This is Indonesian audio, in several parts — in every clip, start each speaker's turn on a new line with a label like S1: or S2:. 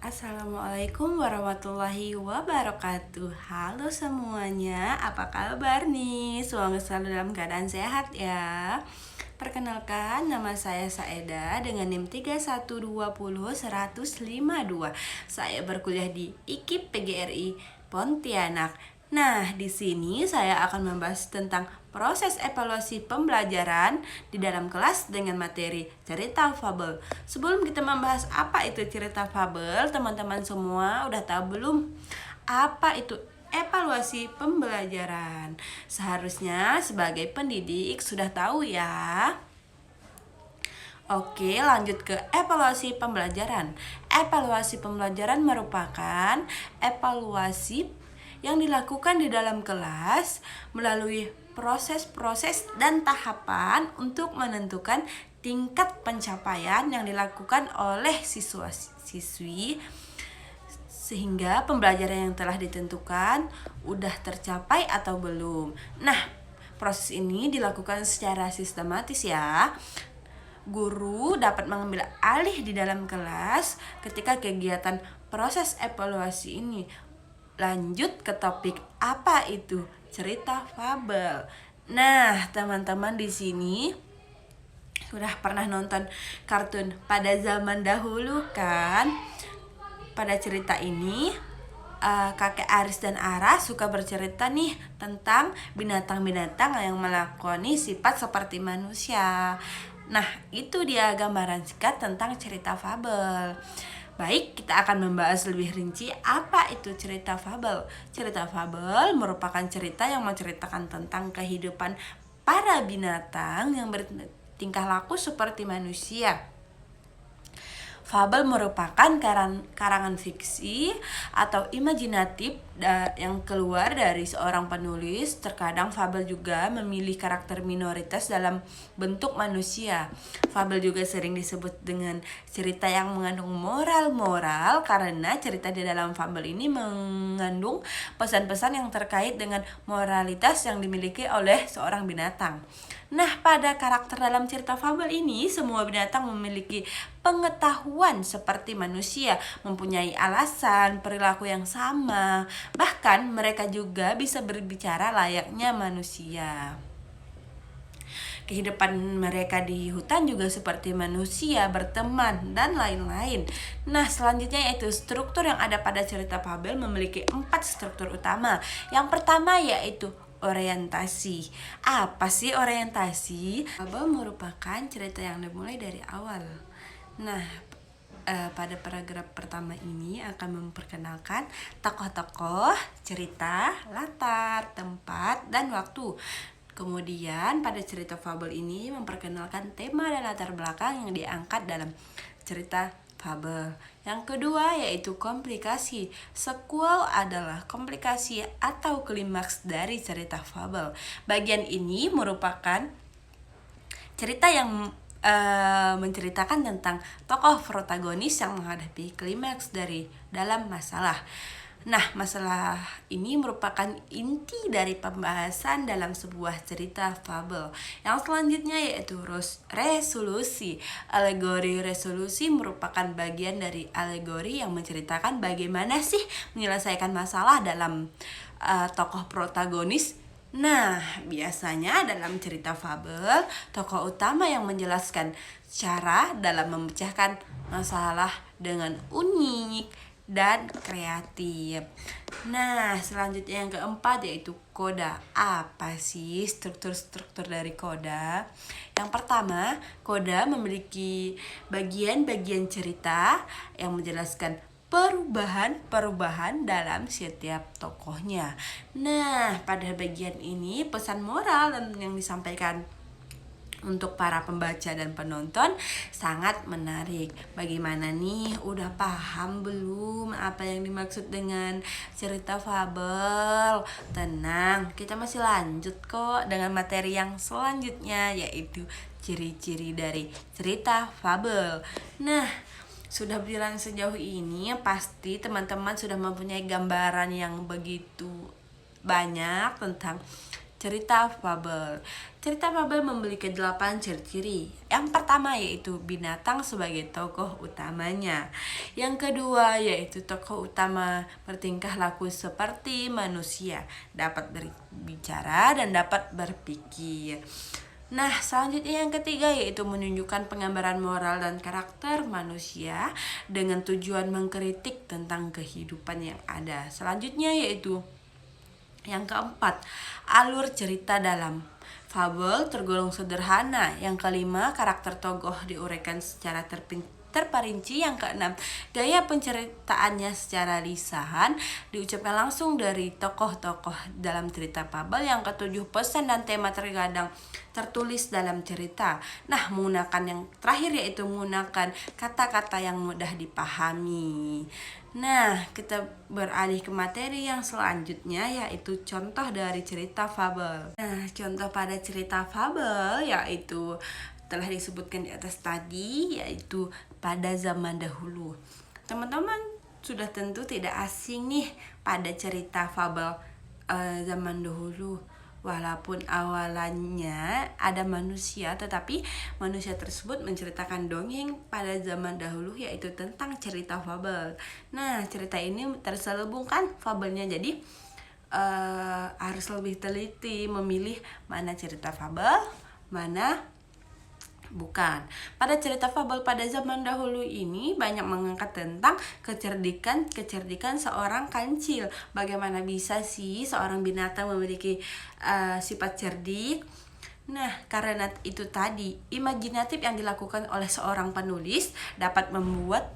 S1: Assalamualaikum warahmatullahi wabarakatuh. Halo semuanya, apa kabar nih? Semoga selalu dalam keadaan sehat ya. Perkenalkan, nama saya Saeda dengan NIM 31201052. Saya berkuliah di IKIP PGRI Pontianak. Nah, di sini saya akan membahas tentang proses evaluasi pembelajaran di dalam kelas dengan materi cerita fabel. Sebelum kita membahas apa itu cerita fabel, teman-teman semua udah tahu belum apa itu evaluasi pembelajaran? Seharusnya sebagai pendidik sudah tahu ya. Oke, lanjut ke evaluasi pembelajaran. Evaluasi pembelajaran merupakan evaluasi yang dilakukan di dalam kelas melalui proses-proses dan tahapan untuk menentukan tingkat pencapaian yang dilakukan oleh siswa-siswi sehingga pembelajaran yang telah ditentukan udah tercapai atau belum. Nah, proses ini dilakukan secara sistematis ya. Guru dapat mengambil alih di dalam kelas ketika kegiatan proses evaluasi ini. Lanjut ke topik apa itu cerita fabel. Nah, teman-teman di sini sudah pernah nonton kartun pada zaman dahulu kan? Pada cerita ini kakek Aris dan Ara suka bercerita nih tentang binatang-binatang yang melakoni sifat seperti manusia. Nah, itu dia gambaran singkat tentang cerita fabel. Baik, kita akan membahas lebih rinci apa itu cerita fabel. Cerita fabel merupakan cerita yang menceritakan tentang kehidupan para binatang yang bertingkah laku seperti manusia. Fabel merupakan karangan fiksi atau imajinatif yang keluar dari seorang penulis. Terkadang fabel juga memilih karakter minoritas dalam bentuk manusia. Fabel juga sering disebut dengan cerita yang mengandung moral-moral karena cerita di dalam fabel ini mengandung pesan-pesan yang terkait dengan moralitas yang dimiliki oleh seorang binatang. Nah, pada karakter dalam cerita fabel ini, semua binatang memiliki pengetahuan seperti manusia, mempunyai alasan, perilaku yang sama. Bahkan mereka juga bisa berbicara layaknya manusia. Kehidupan mereka di hutan juga seperti manusia, berteman, dan lain-lain. Nah, selanjutnya yaitu struktur yang ada pada cerita fabel memiliki 4 struktur utama. Yang pertama yaitu orientasi. Apa sih orientasi? Fabel merupakan cerita yang dimulai dari awal. Nah, pada paragraf pertama ini akan memperkenalkan tokoh-tokoh, cerita, latar, tempat, dan waktu. Kemudian pada cerita fabel ini memperkenalkan tema dan latar belakang yang diangkat dalam cerita fabel. Yang kedua yaitu komplikasi. Sequel adalah komplikasi atau klimaks dari cerita fabel. Bagian ini merupakan cerita yang menceritakan tentang tokoh protagonis yang menghadapi klimaks dari dalam masalah. Nah, masalah ini merupakan inti dari pembahasan dalam sebuah cerita fabel. Yang selanjutnya yaitu resolusi. Alegori resolusi merupakan bagian dari alegori yang menceritakan bagaimana sih menyelesaikan masalah dalam tokoh protagonis. Nah, biasanya dalam cerita fabel, tokoh utama yang menjelaskan cara dalam memecahkan masalah dengan unik dan kreatif. Nah, selanjutnya yang keempat yaitu koda. Apa sih struktur-struktur dari koda? Yang pertama, koda memiliki bagian-bagian cerita yang menjelaskan perubahan-perubahan dalam setiap tokohnya. Nah, pada bagian ini pesan moral yang disampaikan untuk para pembaca dan penonton sangat menarik. Bagaimana nih? Udah paham belum apa yang dimaksud dengan cerita fabel? Tenang, kita masih lanjut kok dengan materi yang selanjutnya yaitu ciri-ciri dari cerita fabel. Nah, sudah berjalan sejauh ini pasti teman-teman sudah mempunyai gambaran yang begitu banyak tentang cerita fabel. Cerita fabel memiliki 8 ciri-ciri. Yang pertama yaitu binatang sebagai tokoh utamanya. Yang kedua yaitu tokoh utama bertingkah laku seperti manusia, dapat berbicara dan dapat berpikir. Nah, selanjutnya yang ketiga yaitu menunjukkan penggambaran moral dan karakter manusia dengan tujuan mengkritik tentang kehidupan yang ada. Selanjutnya yaitu yang keempat, alur cerita dalam fabel tergolong sederhana. Yang kelima, karakter tokoh diuraikan secara terperinci. Yang keenam, gaya penceritaannya secara lisan diucapkan langsung dari tokoh-tokoh dalam cerita fabel. Yang ketujuh, pesan dan tema terkadang tertulis dalam cerita. Nah, menggunakan yang terakhir yaitu menggunakan kata-kata yang mudah dipahami. Nah, kita beralih ke materi yang selanjutnya yaitu contoh dari cerita fabel. Nah, contoh pada cerita fabel yaitu telah disebutkan di atas tadi, yaitu pada zaman dahulu. Teman-teman sudah tentu tidak asing nih pada cerita fabel zaman dahulu. Walaupun awalannya ada manusia, tetapi manusia tersebut menceritakan dongeng pada zaman dahulu, yaitu tentang cerita fabel. Nah, cerita ini terselubung kan fabelnya, jadi harus lebih teliti memilih mana cerita fabel, mana bukan. Pada cerita fabel pada zaman dahulu ini banyak mengangkat tentang kecerdikan seorang kancil. Bagaimana bisa sih seorang binatang memiliki sifat cerdik? Nah, karena itu tadi, imajinatif yang dilakukan oleh seorang penulis dapat membuat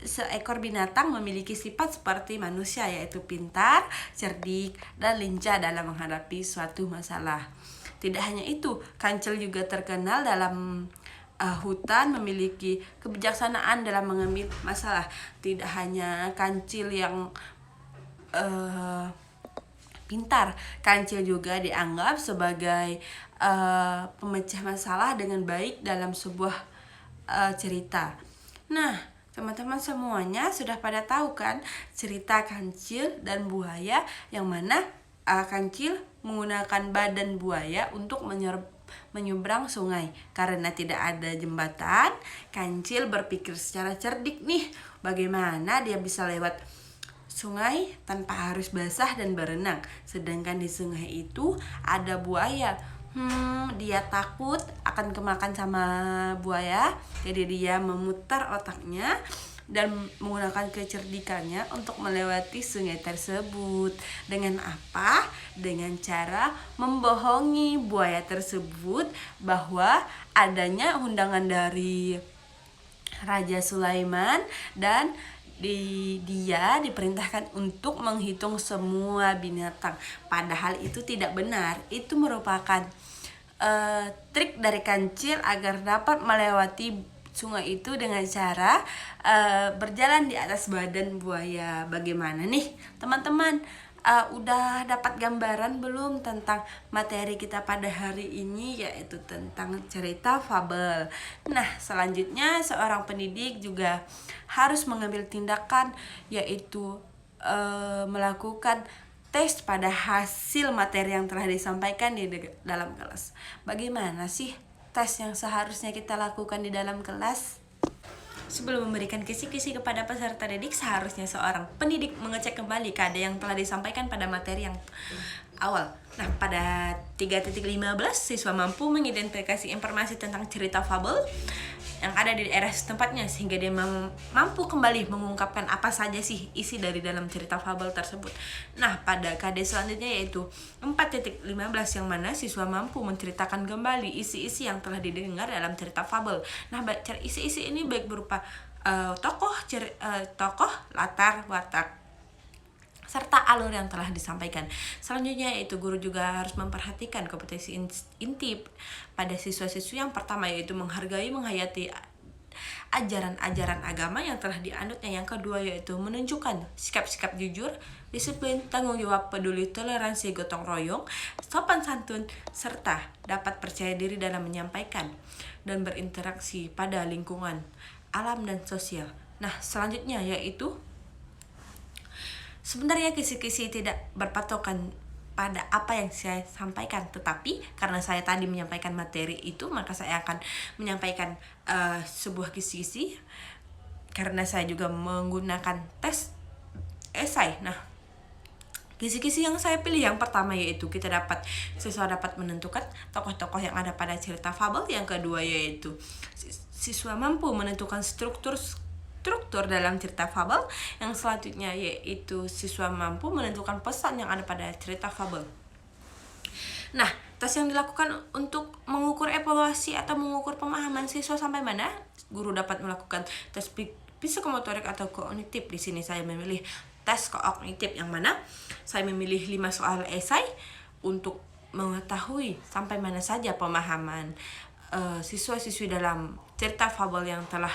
S1: seekor binatang memiliki sifat seperti manusia, yaitu pintar, cerdik, dan lincah dalam menghadapi suatu masalah. Tidak hanya itu, kancil juga terkenal dalam hutan memiliki kebijaksanaan dalam mengambil masalah. Tidak hanya kancil yang pintar, kancil juga dianggap sebagai pemecah masalah dengan baik dalam sebuah cerita. Nah, teman-teman semuanya sudah pada tahu kan cerita kancil dan buaya, yang mana kancil menggunakan badan buaya untuk menyeberang sungai. Karena tidak ada jembatan, kancil berpikir secara cerdik nih, bagaimana dia bisa lewat sungai tanpa harus basah dan berenang. Sedangkan di sungai itu ada buaya. Dia takut akan kemakan sama buaya, jadi dia memutar otaknya dan menggunakan kecerdikannya untuk melewati sungai tersebut. Dengan apa? Dengan cara membohongi buaya tersebut bahwa adanya undangan dari Raja Sulaiman dan dia diperintahkan untuk menghitung semua binatang. Padahal itu tidak benar. Itu merupakan trik dari kancil agar dapat melewati sungai itu dengan cara berjalan di atas badan buaya. Bagaimana nih teman-teman? Udah dapat gambaran belum tentang materi kita pada hari ini, yaitu tentang cerita fabel. Nah, selanjutnya seorang pendidik juga harus mengambil tindakan, yaitu melakukan tes pada hasil materi yang telah disampaikan di dalam kelas. Bagaimana sih tes yang seharusnya kita lakukan di dalam kelas? Sebelum memberikan kisi-kisi kepada peserta didik, seharusnya seorang pendidik mengecek kembali keadaan yang telah disampaikan pada materi yang awal. Nah, pada 3.15 siswa mampu mengidentifikasi informasi tentang cerita fabel yang ada di daerah setempatnya, sehingga dia mampu kembali mengungkapkan apa saja sih isi dari dalam cerita fabel tersebut. Nah, pada KD selanjutnya yaitu 4.15 yang mana siswa mampu menceritakan kembali isi-isi yang telah didengar dalam cerita fabel. Nah, isi-isi ini baik berupa tokoh, latar, watak, serta alur yang telah disampaikan. Selanjutnya yaitu guru juga harus memperhatikan kompetensi inti pada siswa-siswi. Yang pertama yaitu menghargai, menghayati ajaran-ajaran agama yang telah dianutnya. Yang kedua yaitu menunjukkan sikap-sikap jujur, disiplin, tanggung jawab, peduli, toleransi, gotong royong, sopan santun, serta dapat percaya diri dalam menyampaikan dan berinteraksi pada lingkungan, alam, dan sosial. Nah, selanjutnya yaitu sebenarnya kisi-kisi tidak berpatokan pada apa yang saya sampaikan. Tetapi karena saya tadi menyampaikan materi itu, maka saya akan menyampaikan sebuah kisi-kisi karena saya juga menggunakan tes esai. Nah, kisi-kisi yang saya pilih yang pertama yaitu siswa dapat menentukan tokoh-tokoh yang ada pada cerita fabel. Yang kedua yaitu siswa mampu menentukan struktur dalam cerita fabel. Yang selanjutnya yaitu siswa mampu menentukan pesan yang ada pada cerita fabel. Nah, tes yang dilakukan untuk mengukur evaluasi atau mengukur pemahaman siswa sampai mana, guru dapat melakukan tes psikomotorik atau kognitif. Di sini saya memilih tes kognitif, yang mana saya memilih 5 soal esai untuk mengetahui sampai mana saja pemahaman siswa-siswi dalam cerita fabel yang telah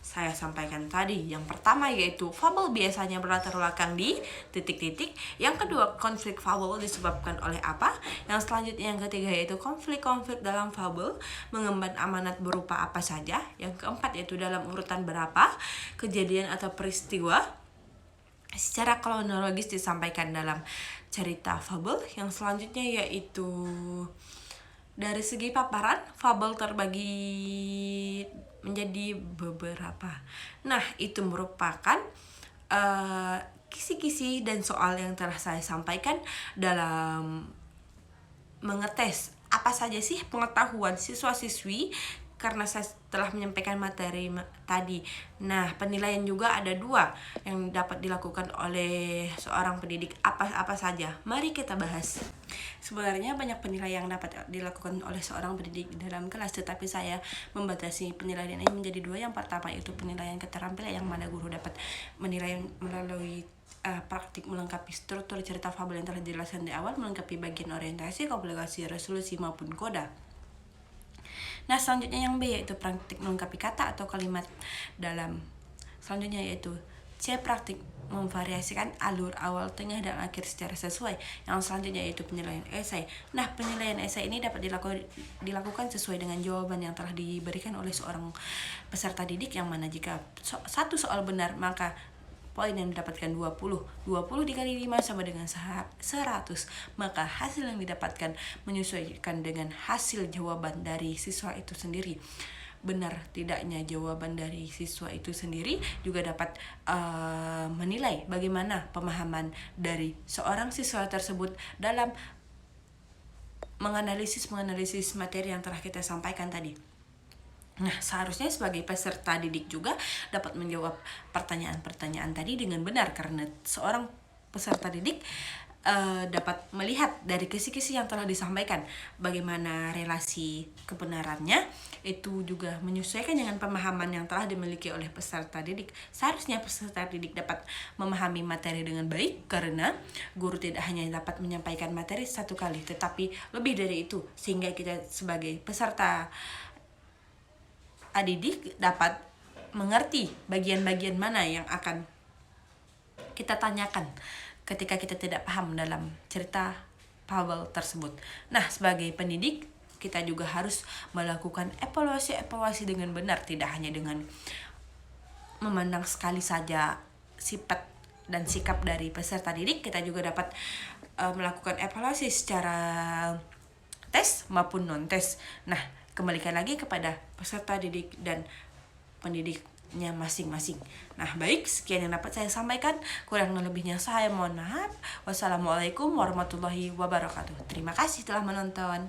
S1: saya sampaikan tadi. Yang pertama yaitu fabel biasanya berlatar belakang di titik-titik. Yang kedua, konflik fabel disebabkan oleh apa. Yang selanjutnya yang ketiga yaitu konflik-konflik dalam fabel mengemban amanat berupa apa saja. Yang keempat yaitu dalam urutan berapa kejadian atau peristiwa secara kronologis disampaikan dalam cerita fabel. Yang selanjutnya yaitu dari segi paparan, fabel terbagi menjadi beberapa. Nah, itu merupakan kisi-kisi dan soal yang telah saya sampaikan dalam mengetes apa saja sih pengetahuan siswa-siswi karena saya telah menyampaikan materi tadi. Nah, penilaian juga ada 2 yang dapat dilakukan oleh seorang pendidik. Apa saja? Mari kita bahas. Sebenarnya banyak penilaian yang dapat dilakukan oleh seorang pendidik dalam kelas, tetapi saya membatasi penilaian ini menjadi 2. Yang pertama itu penilaian keterampilan, yang mana guru dapat menilai melalui praktik melengkapi struktur cerita fabel yang telah dijelaskan di awal, melengkapi bagian orientasi, komplikasi, resolusi maupun koda. Nah, selanjutnya yang B yaitu praktik melengkapi kata atau kalimat dalam. Selanjutnya yaitu C, praktik memvariasikan alur awal, tengah, dan akhir secara sesuai. Yang selanjutnya yaitu penilaian esai. Nah, penilaian esai ini dapat dilakukan sesuai dengan jawaban yang telah diberikan oleh seorang peserta didik, yang mana jika satu soal benar maka poin yang didapatkan 20 dikali 5 sama dengan 100. Maka hasil yang didapatkan menyesuaikan dengan hasil jawaban dari siswa itu sendiri. Benar tidaknya jawaban dari siswa itu sendiri juga dapat menilai bagaimana pemahaman dari seorang siswa tersebut dalam menganalisis materi yang telah kita sampaikan tadi. Nah, seharusnya sebagai peserta didik juga dapat menjawab pertanyaan-pertanyaan tadi dengan benar, karena seorang peserta didik dapat melihat dari kisi-kisi yang telah disampaikan bagaimana relasi kebenarannya, itu juga menyesuaikan dengan pemahaman yang telah dimiliki oleh peserta didik. Seharusnya peserta didik dapat memahami materi dengan baik, karena guru tidak hanya dapat menyampaikan materi satu kali, tetapi lebih dari itu, sehingga kita sebagai peserta didik dapat mengerti bagian-bagian mana yang akan kita tanyakan ketika kita tidak paham dalam cerita fabel tersebut. Nah, sebagai pendidik kita juga harus melakukan evaluasi dengan benar, tidak hanya dengan memandang sekali saja sifat dan sikap dari peserta didik. Kita juga dapat melakukan evaluasi secara tes maupun non-tes. Nah, kembalikan lagi kepada peserta didik dan pendidiknya masing-masing. Nah, baik, sekian yang dapat saya sampaikan. Kurang lebihnya saya mohon maaf. Wassalamualaikum warahmatullahi wabarakatuh. Terima kasih telah menonton.